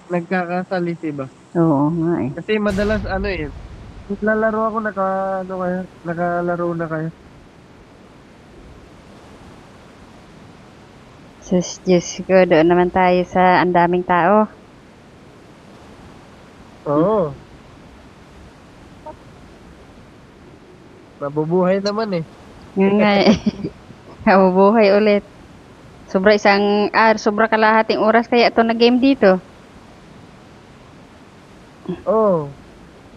nagkakasalisi ba? Oo nga eh. Kasi madalas ano eh, naglalaro ako ano kayo, nakalaro na kayo. Sus, Diyos ko, doon naman tayo sa ang daming tao. Oo, nabubuhay naman eh. Nga nga eh. Nabubuhay ulit. Sobra kalahating oras kaya ito na game dito. Oo,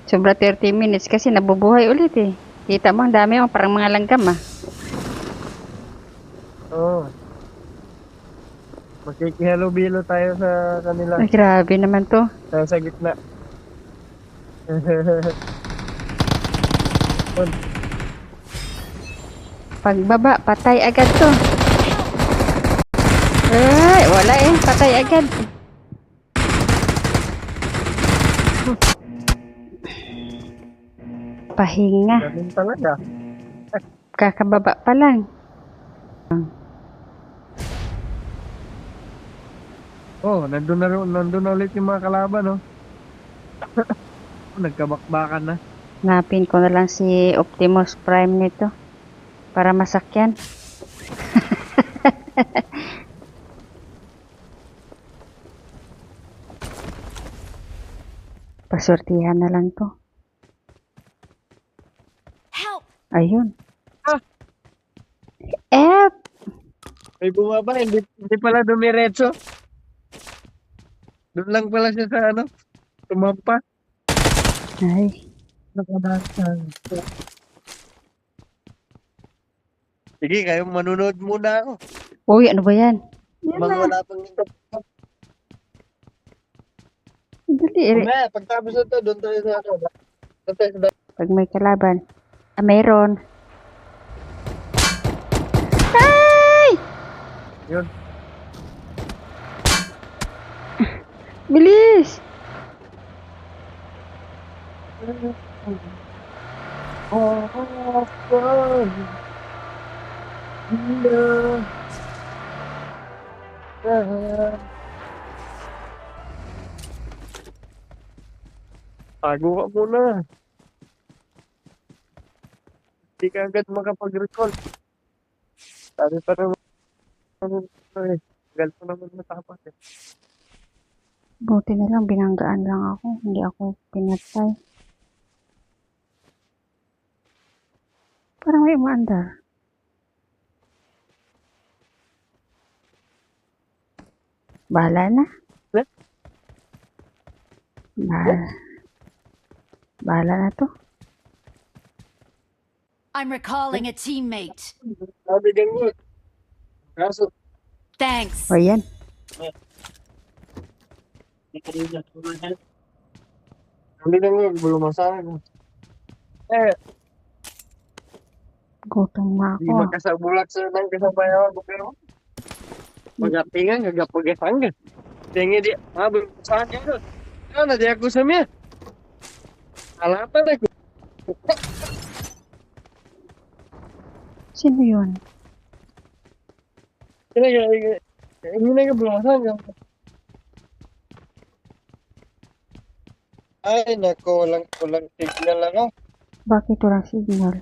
Sobra 30 minutes kasi nabubuhay ulit eh. Kita mo, ang dami mo, parang mga langgam ah. oo. Makikihalubilo tayo sa kanila, Ay, grabe naman to. sa gitna. Yun. Pagbaba, patay agad to. Ay, wala eh, patay agad. Pahinga, Ganun talaga. kakababa pa lang. Oh, nandun na ulit yung mga kalaban, no? Nagkabakbakan na. Napin ko na lang si Optimus Prime nito para masakyan. Pasortihan na lang to. Help! Ayun. Ah, Eh, may bumaba, hindi pala dumiretso. Doon lang pala siya sa ano, tumampa. ay, Nakadaan. Sige, kayo manunod muna ako. uy, ano ba yan? Yan Mga na. wala pang nito. Dali, Mamaya, pagtapos na to, doon tayo sa ano. Doon tayo sa pag may kalaban. Ah, meron. Ay! yun. Bilis! Oh, God. No. Tago ka muna. Hindi ka agad makapag-recall. Sabi pa naman eh. Tagal pa naman matapos eh. Buti na lang, binanggaan lang ako. Hindi ako pinatay. Parang may umaandar. Bahala na. Eh? Bahala, bahala na to. I'm recalling a teammate. Sabi ganyan. Kaso, Thanks. O yan. sabi ganyan, belum masalah. Eh, Gutom na di ako. magkasabulak sa nang kasabayawan ko pero magatingan, gagapagyasangan. Tingin di, belum saan niya doon. Ano, di ako sa miya. Alapan ako. Sino yun? Ini na belum masalah. Ay, nako, walang signal ako. Bakit walang signal?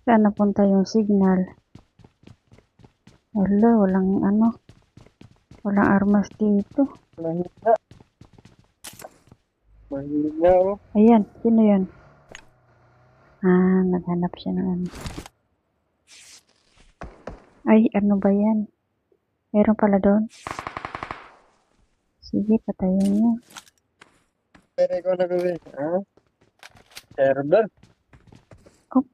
Saan napunta yung signal? Wala, walang ano. Walang armas dito. Mahina. Mahina, oh. Ayan, sino yun? Ah, naghanap siya ng ano. Ay, ano ba yan? Meron pala doon. Sige, patayin niyo. Pero ikaw na gawin. Ha? Server? Oh,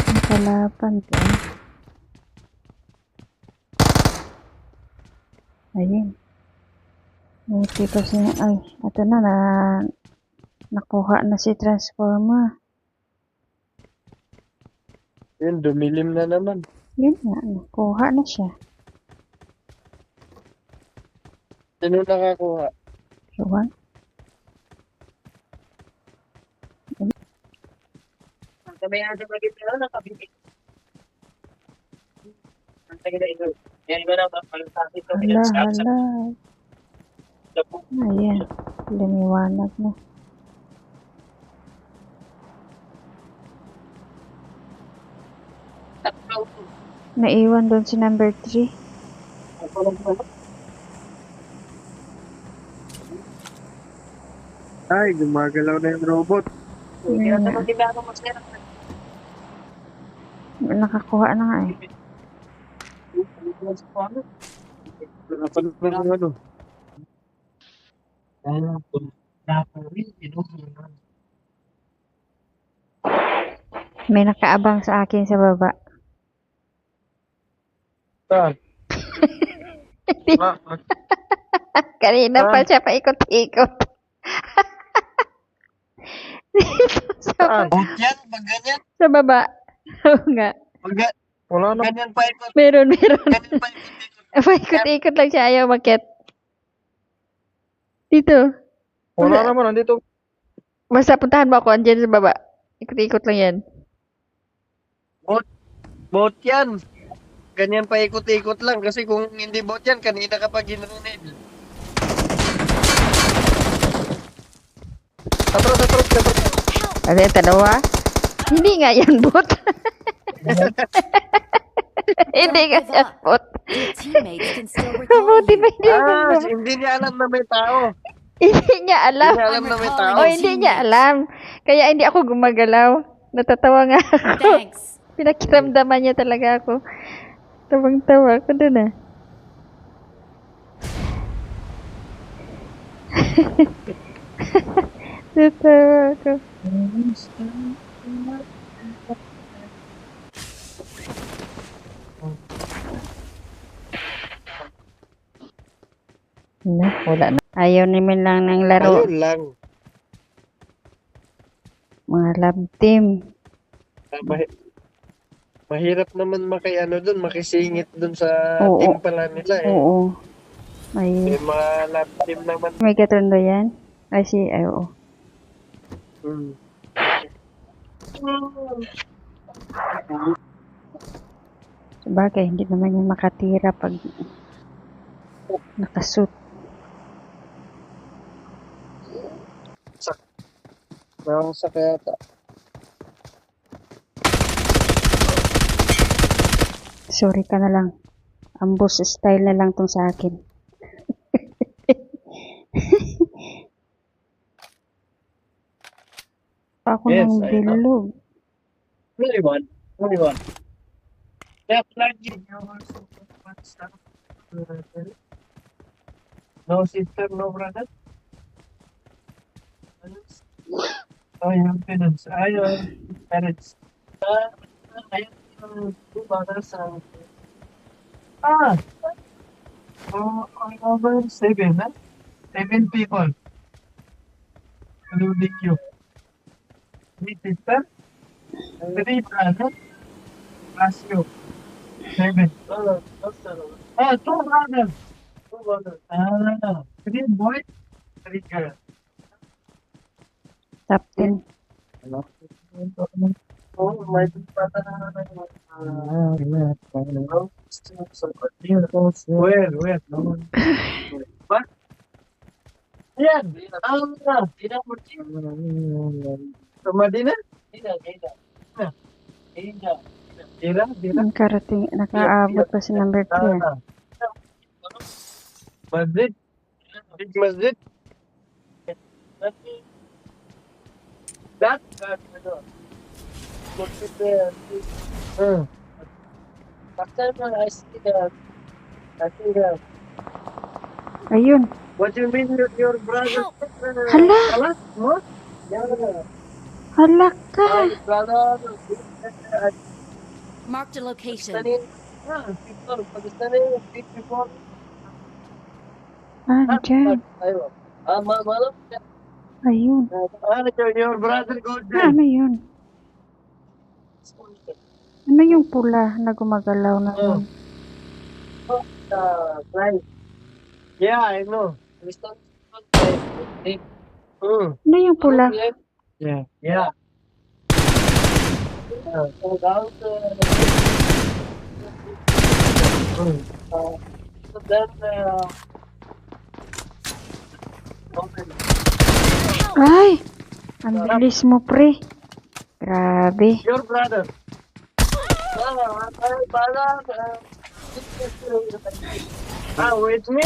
ang kalaban dyan. Ayun. Buti kasi, ay, ito na, nakuha na si Transformer. Yun, dumilim na naman. Yun nga, nakuha na siya. Sino nakakuha? Suwan. Sabi nga sa bagay pero nakabibig. Hala, hala. Ayan. Lumiwanag na. Naiwan doon si number 3. Ay, gumagalaw na yung robot. Ayan na. Nakakuha na nga eh. Dapat na ng ano. May nakaabang sa akin sa baba. Saan? Kanina pa siya paikot-ikot. Dito Saan? Yan, pag ganyan. sa baba. Oo nga. Wala na. Ganyan pa ikot. Meron. Ganyan pa ikot. Paikot-ikot lang siya. Ayaw makyat. Dito. Wala naman, nandito. Basta puntahan mo ako. Andyan sa baba. Ikot-ikot lang yan. Bot yan. Ganyan pa ikot-ikot lang. Kasi kung hindi bot yan, kanina ka pa ginunid. Atras. Ano yung dalawa? Hindi nga yan bot. Hindi nga yan bot. Your teammates can still recall Kabuti ba you. hindi yan bot? Hindi niya alam na may tao. Hindi niya alam. Hindi niya alam na may tao. O hindi niya alam. Kaya hindi ako gumagalaw. Natatawa nga ako. Thanks. Pinakiramdaman niya talaga ako. Tawang-tawa ako dun ah. Natawa ako. Wala na. Ayaw naman lang ng laro. Ayun lang. Mga love team. Mahirap naman dun, makisingit dun sa Oo. team pala nila eh. Oo. Ay, May mga lab team naman. may katundo yan? Ay, oo. Hmm. Sabagay, hindi naman yan makatira pag nakasuit. Nakasa kaya ta. Sorry ka na lang. Ambush style na lang tong sa akin. Ako Yes, ng I know. bilog. Only one. Definitely. No sister, no brother? I have parents. I have parents. I have two brothers. I have seven. 7 people. Including you. 3 sisters, 3 brothers, plus you. 7. 2 brothers. 3 boys, 3 girls. Top 10. Oh, my brother. Where? What? Yan. Sa Madina? Dira? Nakaabot pa si number 3. Masjid? Big masjid? That? Ayun. What do you mean your brother? Hala! What? Yeah. Hala ka! Brother, Marked a location. Pakistani, people. Dyan. Malam. Ayun. Your brother go there. Ano yun? Ano yung pula na gumagalaw na yun? Right. Yeah, I know. Ano yung pula? Yeah. So then, okay. Ay! Ang bilis mo, pre. Grabe. Your brother. With me?